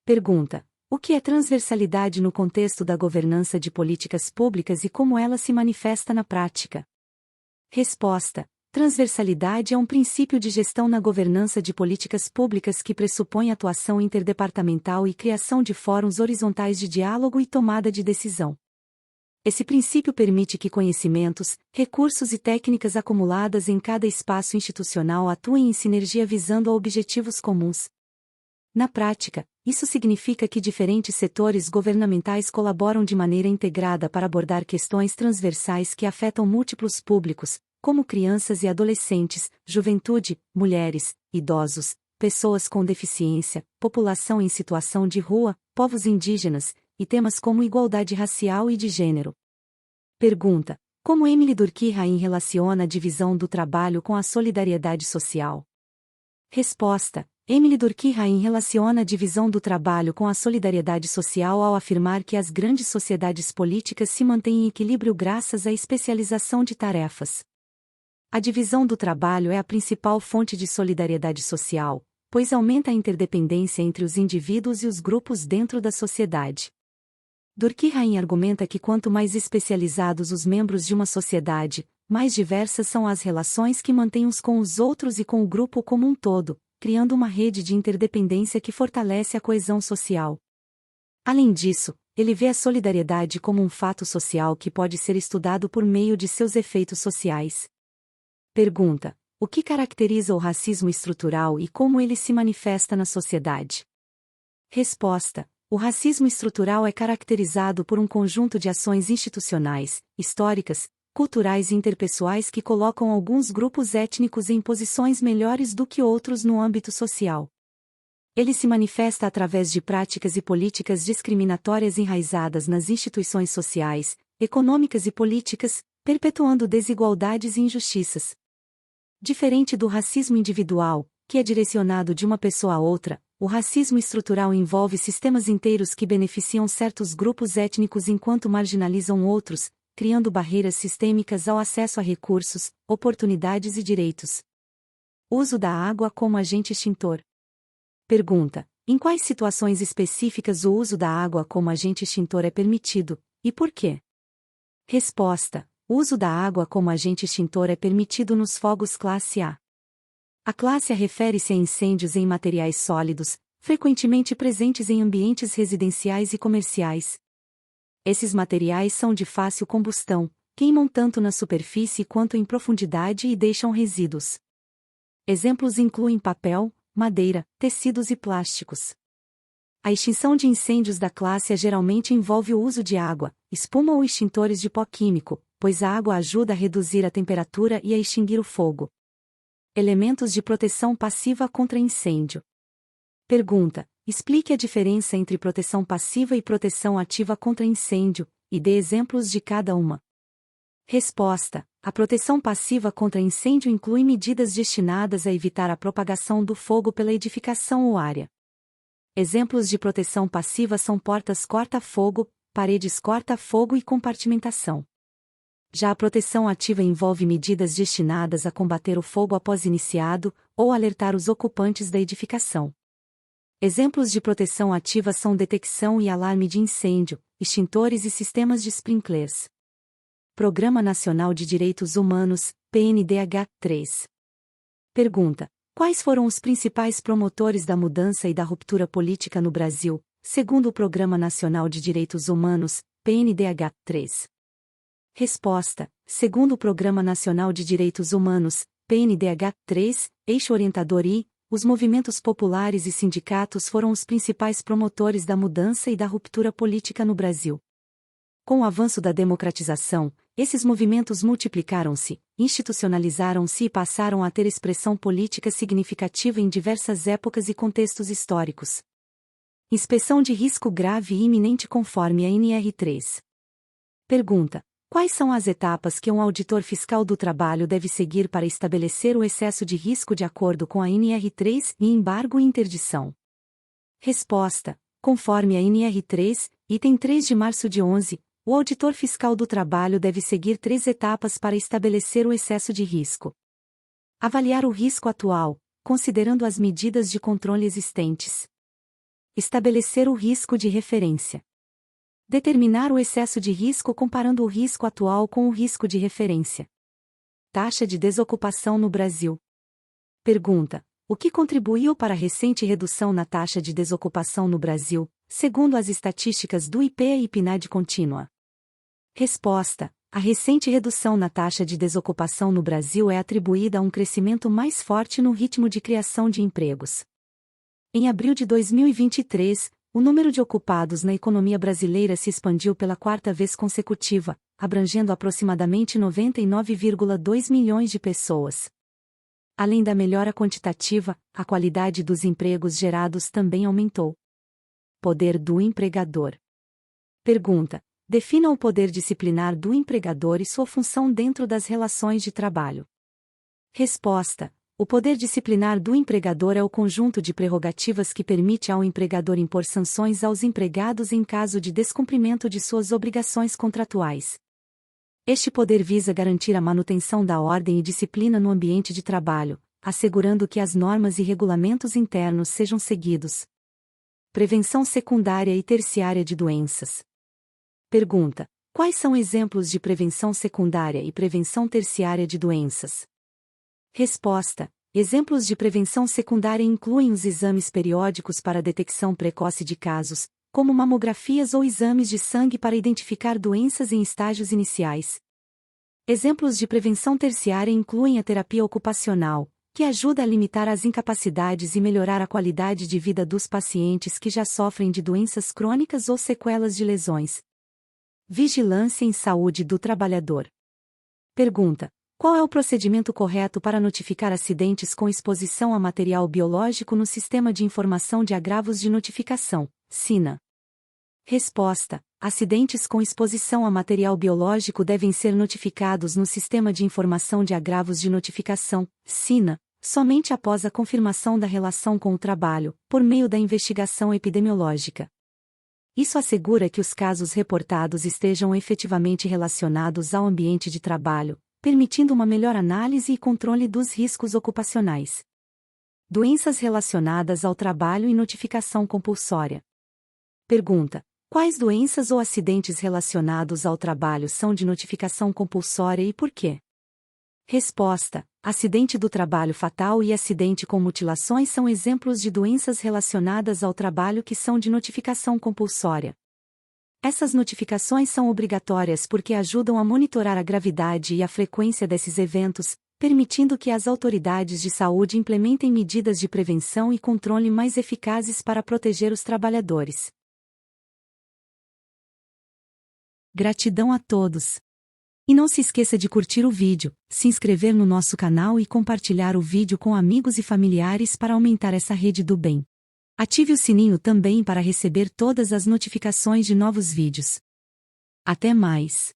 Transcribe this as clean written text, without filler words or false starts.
Pergunta: o que é transversalidade no contexto da governança de políticas públicas e como ela se manifesta na prática? Resposta: transversalidade é um princípio de gestão na governança de políticas públicas que pressupõe atuação interdepartamental e criação de fóruns horizontais de diálogo e tomada de decisão. Esse princípio permite que conhecimentos, recursos e técnicas acumuladas em cada espaço institucional atuem em sinergia visando a objetivos comuns. Na prática, isso significa que diferentes setores governamentais colaboram de maneira integrada para abordar questões transversais que afetam múltiplos públicos, como crianças e adolescentes, juventude, mulheres, idosos, pessoas com deficiência, população em situação de rua, povos indígenas, e temas como igualdade racial e de gênero. Pergunta: como Émile Durkheim relaciona a divisão do trabalho com a solidariedade social? Resposta: Émile Durkheim relaciona a divisão do trabalho com a solidariedade social ao afirmar que as grandes sociedades políticas se mantêm em equilíbrio graças à especialização de tarefas. A divisão do trabalho é a principal fonte de solidariedade social, pois aumenta a interdependência entre os indivíduos e os grupos dentro da sociedade. Durkheim argumenta que quanto mais especializados os membros de uma sociedade, mais diversas são as relações que mantêm uns com os outros e com o grupo como um todo, criando uma rede de interdependência que fortalece a coesão social. Além disso, ele vê a solidariedade como um fato social que pode ser estudado por meio de seus efeitos sociais. Pergunta: o que caracteriza o racismo estrutural e como ele se manifesta na sociedade? Resposta: o racismo estrutural é caracterizado por um conjunto de ações institucionais, históricas, culturais e interpessoais que colocam alguns grupos étnicos em posições melhores do que outros no âmbito social. Ele se manifesta através de práticas e políticas discriminatórias enraizadas nas instituições sociais, econômicas e políticas, perpetuando desigualdades e injustiças. Diferente do racismo individual, que é direcionado de uma pessoa a outra, o racismo estrutural envolve sistemas inteiros que beneficiam certos grupos étnicos enquanto marginalizam outros, criando barreiras sistêmicas ao acesso a recursos, oportunidades e direitos. Uso da água como agente extintor. Pergunta: em quais situações específicas o uso da água como agente extintor é permitido, e por quê? Resposta: o uso da água como agente extintor é permitido nos fogos classe A. A classe A refere-se a incêndios em materiais sólidos, frequentemente presentes em ambientes residenciais e comerciais. Esses materiais são de fácil combustão, queimam tanto na superfície quanto em profundidade e deixam resíduos. Exemplos incluem papel, madeira, tecidos e plásticos. A extinção de incêndios da classe A geralmente envolve o uso de água, espuma ou extintores de pó químico, pois a água ajuda a reduzir a temperatura e a extinguir o fogo. Elementos de proteção passiva contra incêndio. Pergunta: explique a diferença entre proteção passiva e proteção ativa contra incêndio, e dê exemplos de cada uma. Resposta: a proteção passiva contra incêndio inclui medidas destinadas a evitar a propagação do fogo pela edificação ou área. Exemplos de proteção passiva são portas corta-fogo, paredes corta-fogo e compartimentação. Já a proteção ativa envolve medidas destinadas a combater o fogo após iniciado, ou alertar os ocupantes da edificação. Exemplos de proteção ativa são detecção e alarme de incêndio, extintores e sistemas de sprinklers. Programa Nacional de Direitos Humanos, PNDH 3. Pergunta: quais foram os principais promotores da mudança e da ruptura política no Brasil, segundo o Programa Nacional de Direitos Humanos, PNDH 3? Resposta: segundo o Programa Nacional de Direitos Humanos, PNDH 3, eixo orientador I, os movimentos populares e sindicatos foram os principais promotores da mudança e da ruptura política no Brasil. Com o avanço da democratização, esses movimentos multiplicaram-se, institucionalizaram-se e passaram a ter expressão política significativa em diversas épocas e contextos históricos. Inspeção de risco grave e iminente conforme a NR3. Pergunta: quais são as etapas que um auditor fiscal do trabalho deve seguir para estabelecer o excesso de risco de acordo com a NR3 e embargo e interdição? Resposta: conforme a NR3, item 3 de março de 11, o auditor fiscal do trabalho deve seguir 3 etapas para estabelecer o excesso de risco. Avaliar o risco atual, considerando as medidas de controle existentes. Estabelecer o risco de referência. Determinar o excesso de risco comparando o risco atual com o risco de referência. Taxa de desocupação no Brasil. Pergunta: o que contribuiu para a recente redução na taxa de desocupação no Brasil, segundo as estatísticas do IPEA e PNAD contínua? Resposta: a recente redução na taxa de desocupação no Brasil é atribuída a um crescimento mais forte no ritmo de criação de empregos. Em abril de 2023, o número de ocupados na economia brasileira se expandiu pela quarta vez consecutiva, abrangendo aproximadamente 99,2 milhões de pessoas. Além da melhora quantitativa, a qualidade dos empregos gerados também aumentou. Poder do empregador. Pergunta: defina o poder disciplinar do empregador e sua função dentro das relações de trabalho. Resposta: o poder disciplinar do empregador é o conjunto de prerrogativas que permite ao empregador impor sanções aos empregados em caso de descumprimento de suas obrigações contratuais. Este poder visa garantir a manutenção da ordem e disciplina no ambiente de trabalho, assegurando que as normas e regulamentos internos sejam seguidos. Prevenção secundária e terciária de doenças. Pergunta: quais são exemplos de prevenção secundária e prevenção terciária de doenças? Resposta: exemplos de prevenção secundária incluem os exames periódicos para detecção precoce de casos, como mamografias ou exames de sangue para identificar doenças em estágios iniciais. Exemplos de prevenção terciária incluem a terapia ocupacional, que ajuda a limitar as incapacidades e melhorar a qualidade de vida dos pacientes que já sofrem de doenças crônicas ou sequelas de lesões. Vigilância em saúde do trabalhador. Pergunta: qual é o procedimento correto para notificar acidentes com exposição a material biológico no Sistema de Informação de Agravos de Notificação, SINA? Resposta: acidentes com exposição a material biológico devem ser notificados no Sistema de Informação de Agravos de Notificação, SINA, somente após a confirmação da relação com o trabalho, por meio da investigação epidemiológica. Isso assegura que os casos reportados estejam efetivamente relacionados ao ambiente de trabalho, permitindo uma melhor análise e controle dos riscos ocupacionais. Doenças relacionadas ao trabalho e notificação compulsória. Pergunta: quais doenças ou acidentes relacionados ao trabalho são de notificação compulsória e por quê? Resposta: acidente do trabalho fatal e acidente com mutilações são exemplos de doenças relacionadas ao trabalho que são de notificação compulsória. Essas notificações são obrigatórias porque ajudam a monitorar a gravidade e a frequência desses eventos, permitindo que as autoridades de saúde implementem medidas de prevenção e controle mais eficazes para proteger os trabalhadores. Gratidão a todos! E não se esqueça de curtir o vídeo, se inscrever no nosso canal e compartilhar o vídeo com amigos e familiares para aumentar essa rede do bem. Ative o sininho também para receber todas as notificações de novos vídeos. Até mais!